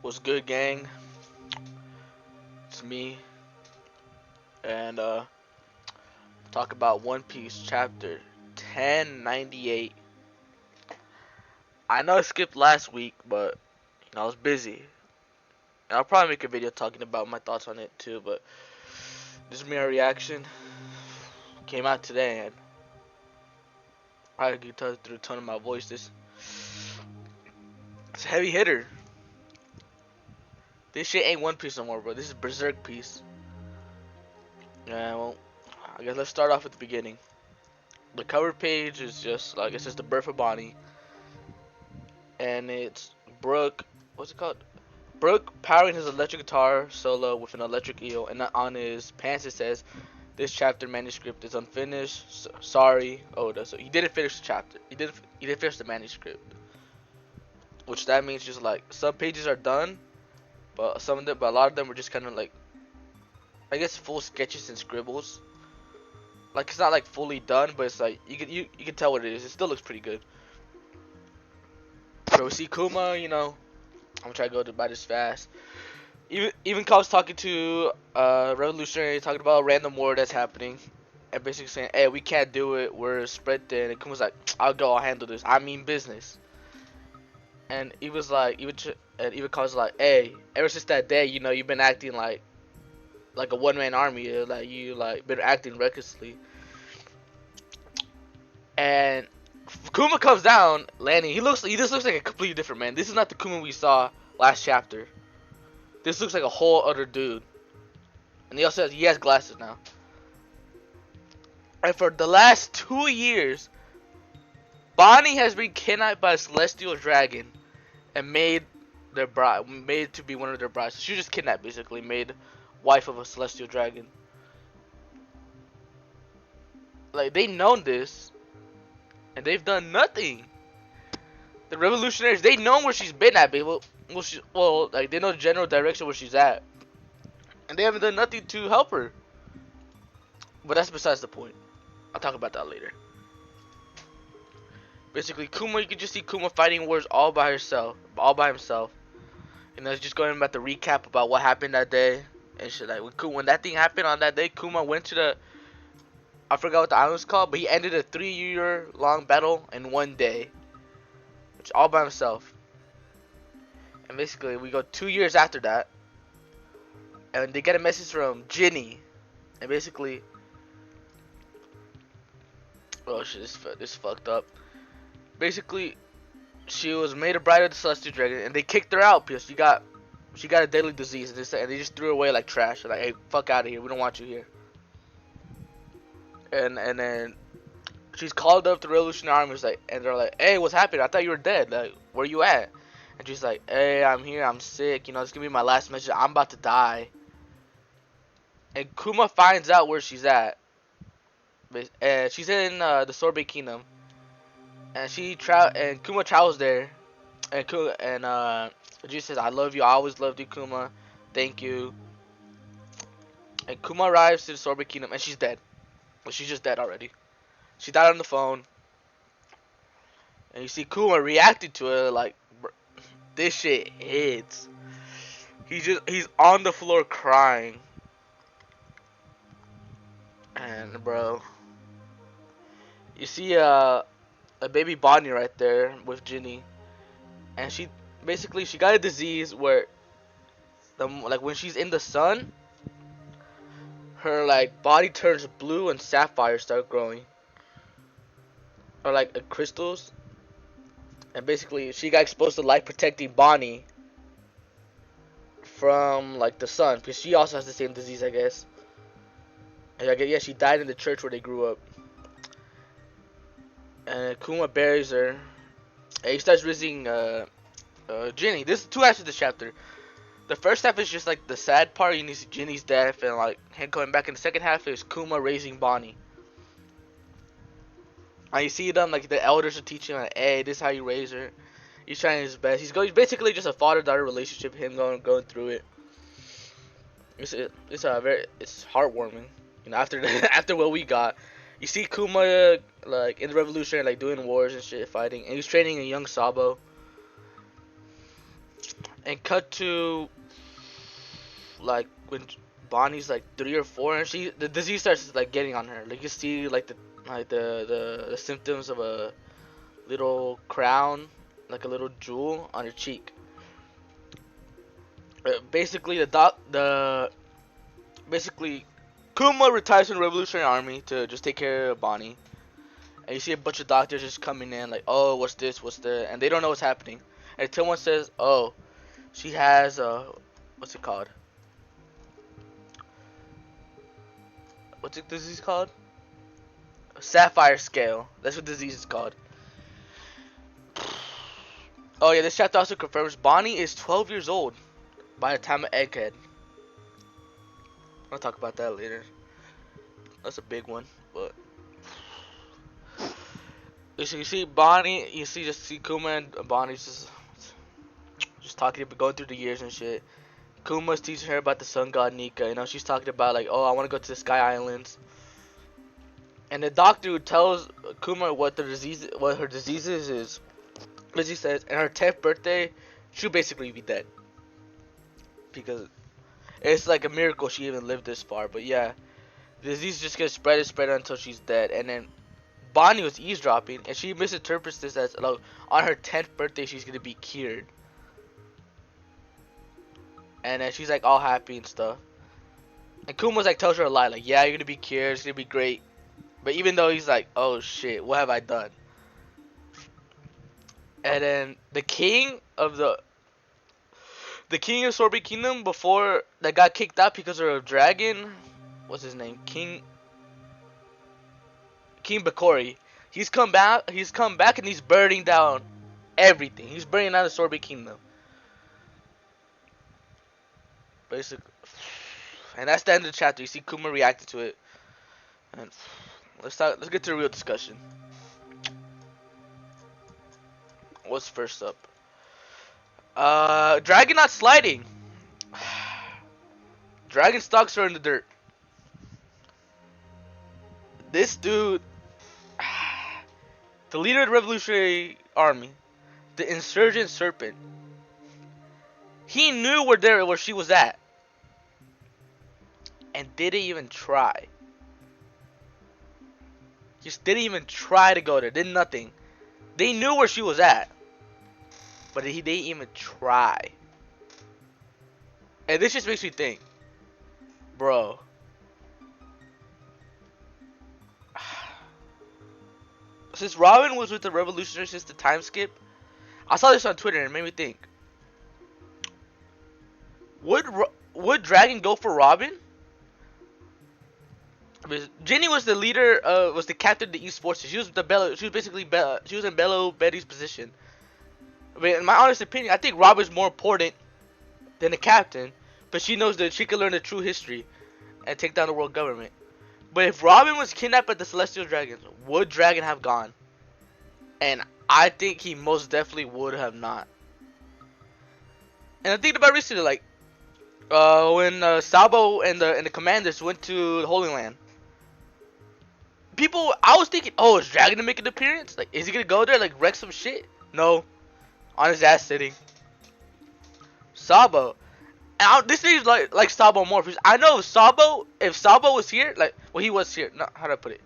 What's good, gang? It's me, and talk about One Piece chapter 1098. I know I skipped last week, but I was busy. And I'll probably make a video talking about my thoughts on it too. But this is my reaction. Came out today, and I can tell through the tone of my voice. It's a heavy hitter. This shit ain't One Piece no more, bro. This is Berserk Piece. Yeah, well, I guess let's start off at the beginning. The cover page is just like it says the birth of Bonnie, and it's Brook. What's it called? Brook powering his electric guitar solo with an electric eel, and on his pants it says, "This chapter manuscript is unfinished. Sorry, Oda." So he didn't finish the chapter. He didn't finish the manuscript, which that means just like some pages are done, but a lot of them were just kind of like, I guess, full sketches and scribbles. Like it's not like fully done, but it's like you can tell what it is. It still looks pretty good. So we see Kuma, I'm gonna try to go by this fast. Even Cobb's talking to Revolutionary, talking about a random war that's happening, and basically saying, "Hey, we can't do it. We're spread thin." And Kuma's like, "I'll go. I'll handle this. I mean business." And he was like, even Cobb's like, "Hey, ever since that day, you've been acting like a one-man army. Like you been acting recklessly." And Kuma comes down, landing. He just looks like a completely different man. This is not the Kuma we saw last chapter. This looks like a whole other dude. And he also has glasses now. And for the last 2 years, Bonnie has been kidnapped by a celestial dragon and made to be one of their brides. So she was just kidnapped, basically, made wife of a celestial dragon. Like, they known this, and they've done nothing. The revolutionaries, they know where she's been at, baby. Like, they know the general direction where she's at, and they haven't done nothing to help her. But that's besides the point. I'll talk about that later. Basically, Kuma, you can just see Kuma fighting wars all by himself. And that's just going about the recap about what happened that day and shit. Like when that thing happened on that day, Kuma went to I forgot what the island was called, but he ended a 3-year long battle in 1 day, which all by himself. And basically, we go 2 years after that, and they get a message from Ginny, and basically, oh shit, this fucked up. Basically, she was made a bride of the Celestial Dragon, and they kicked her out because she got a deadly disease, and they just threw her away like trash. Like, hey, fuck out of here, we don't want you here. And then she's called up to the Revolutionary Army, and they're like, "Hey, what's happening? I thought you were dead. Like, where you at?" And she's like, "Hey, I'm here. I'm sick. This gonna be my last message. I'm about to die." And Kuma finds out where she's at. And she's in the Sorbet Kingdom. And Kuma travels there. And Jesus says, "I love you. I always loved you, Kuma. Thank you." And Kuma arrives to the Sorbet Kingdom, and she's dead. Well, she's just dead already. She died on the phone. And you see Kuma reacting to it like, this shit hits. He's on the floor crying. And bro, you see a baby Bonnie right there with Ginny. And she got a disease where when she's in the sun, her body turns blue and sapphires start growing, or crystals. And basically, she got exposed to light protecting Bonnie from the sun, because she also has the same disease, I guess. And she died in the church where they grew up. And Kuma buries her, and he starts raising Ginny. There's 2 halves of this chapter. The first half is just the sad part. You see Ginny's death and him coming back. And the second half is Kuma raising Bonnie. And you see them the elders are teaching hey, this is how you raise her. He's trying his best. He's basically just a father-daughter relationship. Him going through it. It's heartwarming. After after what we got, you see Kuma in the revolution doing wars and shit, fighting, and he's training a young Sabo. and cut to like when Bonnie's like 3 or 4, and the disease starts like getting on her. Like you see like the symptoms of a little crown, like a little jewel on her cheek. Basically basically Kuma retires from the Revolutionary Army to just take care of Bonnie. And you see a bunch of doctors just coming in like, oh, what's this, what's that, and they don't know what's happening. Until one says, oh, she has what's it called? What's the disease called? A sapphire scale. That's what disease is called. Oh yeah, this chapter also confirms Bonnie is 12 years old by the time of Egghead. I'll talk about that later. That's a big one, but you see Bonnie, you see Kuma and Bonnie's just talking, going through the years and shit. Kuma's teaching her about the sun god Nika. You know, she's talking about like, oh, I want to go to the Sky Islands. And the doctor tells Kuma what her disease is. As he says, in her 10th birthday, she'll basically be dead. Because it's like a miracle she even lived this far. But yeah, the disease just gets spread until she's dead. And then Bonnie was eavesdropping, and she misinterprets this as, like, on her 10th birthday she's gonna be cured. And then she's like all happy and stuff. And Kuma's like tells her a lie, like, yeah, you're gonna be cured, it's gonna be great. But even though he's like, oh shit, what have I done? And then the king of Sorbet Kingdom before that got kicked out because of a dragon, what's his name? King Bakori. He's come back and he's burning down everything. He's burning down the Sorbet Kingdom. Basically, and that's the end of the chapter. You see Kuma reacted to it. And let's get to the real discussion. What's first up? Dragon not sliding. Dragon stocks are in the dirt. This dude, the leader of the Revolutionary Army, the insurgent serpent, he knew where she was at, and didn't even try. Just didn't even try to go there. Did nothing. They knew where she was at, but they didn't even try. And this just makes me think, bro. Since Robin was with the Revolutionaries since the time skip, I saw this on Twitter and it made me think. Would Dragon go for Robin? Because Jenny was the leader, was the captain of the East Forces. She was basically she was in Bello Betty's position. I mean, in my honest opinion, I think Robin's more important than the captain, but she knows that she can learn the true history and take down the world government. But if Robin was kidnapped by the Celestial Dragons, would Dragon have gone? And I think he most definitely would have not. And I think about recently, like when Sabo and the commanders went to the Holy Land. I was thinking, oh, is Dragon to make an appearance? Like, is he gonna go there, like, wreck some shit? No, on his ass sitting. Sabo, and this seems like Sabo more, because I know if Sabo was here, like, well, he was here. No, how do I put it?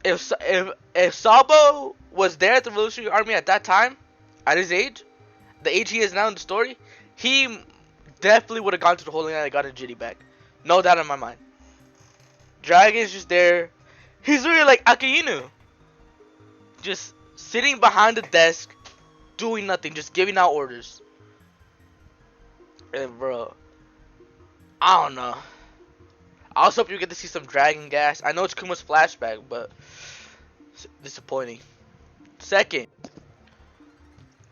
If Sabo was there at the Revolutionary Army at that time, at his age, the age he is now in the story, he definitely would have gone to the Holy Land and got a Jitty back. No doubt in my mind. Dragon's just there. He's really like Akainu. Just sitting behind the desk, doing nothing, just giving out orders. And bro, I don't know. I also hope you get to see some Dragon gas. I know it's Kuma's flashback, but it's disappointing. Second,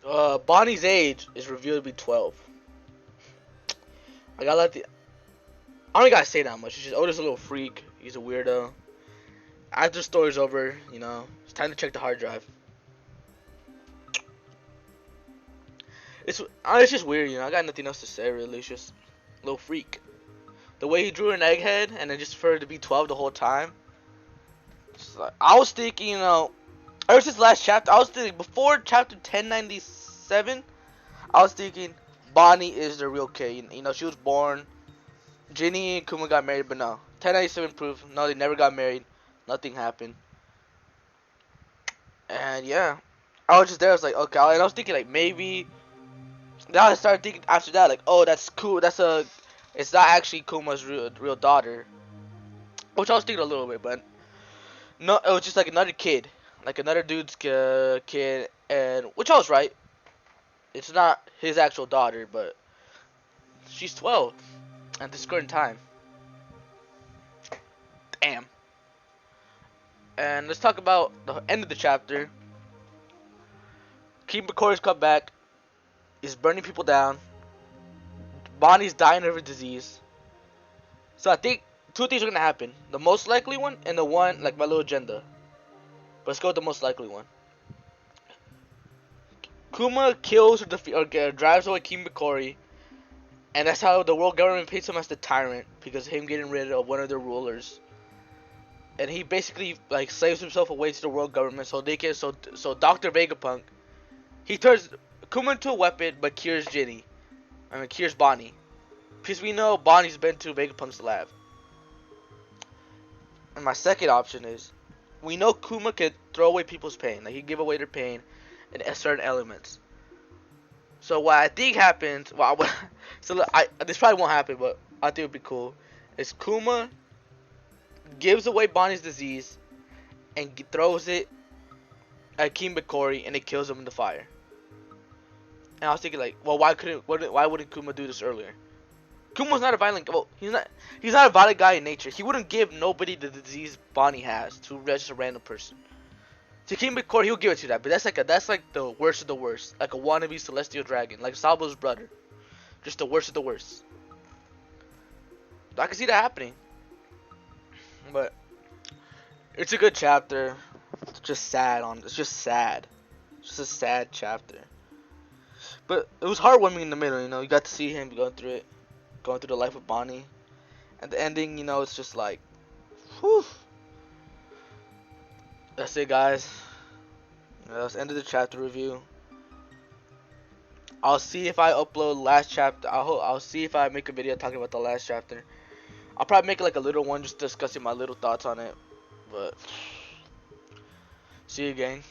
Bonnie's age is revealed to be 12. I don't gotta say that much. It's just Oda's a little freak. He's a weirdo. After the story's over, you know, it's time to check the hard drive. It's just weird, you know. I got nothing else to say really. It's just a little freak. The way he drew an egghead and then just for her to be 12 the whole time. Like, I was thinking, you know, ever since last chapter, I was thinking before chapter 1097, I was thinking Bonnie is the real K. You know, she was born. Ginny and Kuma got married, but no. 1097 proof. No, they never got married. Nothing happened. And yeah, I was just there. I was like, okay. And I was thinking like maybe. Then I started thinking after that like, oh, that's cool. That's a. It's not actually Kuma's real daughter, which I was thinking a little bit, but no, it was just like another kid, like another dude's kid, and which I was right. It's not his actual daughter, but she's 12 at this current time. Damn. And let's talk about the end of the chapter. King Bakori's come back. He's burning people down. Bonnie's dying of a disease. So I think two things are gonna happen. The most likely one and the one like my little agenda. But let's go with the most likely one. Kuma kills or drives away King Bakori, and that's how the world government paints him as the tyrant because of him getting rid of one of their rulers. And he basically like slaves himself away to the world government so they can so Dr. Vegapunk he turns Kuma into a weapon but cures Ginny. I mean cures Bonnie. Because we know Bonnie's been to Vegapunk's lab. And my second option is we know Kuma can throw away people's pain. Like he give away their pain in certain elements. So what I think happens, this probably won't happen, but I think it would be cool. Is Kuma gives away Bonnie's disease and throws it at King Bakori and it kills him in the fire. And I was thinking like, well, why wouldn't Kuma do this earlier? Kuma's not a violent. Well, he's not a violent guy in nature. He wouldn't give nobody the disease Bonnie has to just a random person. To King Bakori, he'll give it to that, but that's like the worst of the worst, like a wannabe celestial dragon, like Sabo's brother, just the worst of the worst. I can see that happening, but it's a good chapter. It's just sad. It's just sad. It's just a sad chapter. But it was heartwarming in the middle. You know, you got to see him going through the life of Bonnie, and the ending. You know, it's just like, whew. That's it, guys. That's the end of the chapter review. I'll see if I upload last chapter. I'll see if I make a video talking about the last chapter. I'll probably make like a little one just discussing my little thoughts on it. But see you again.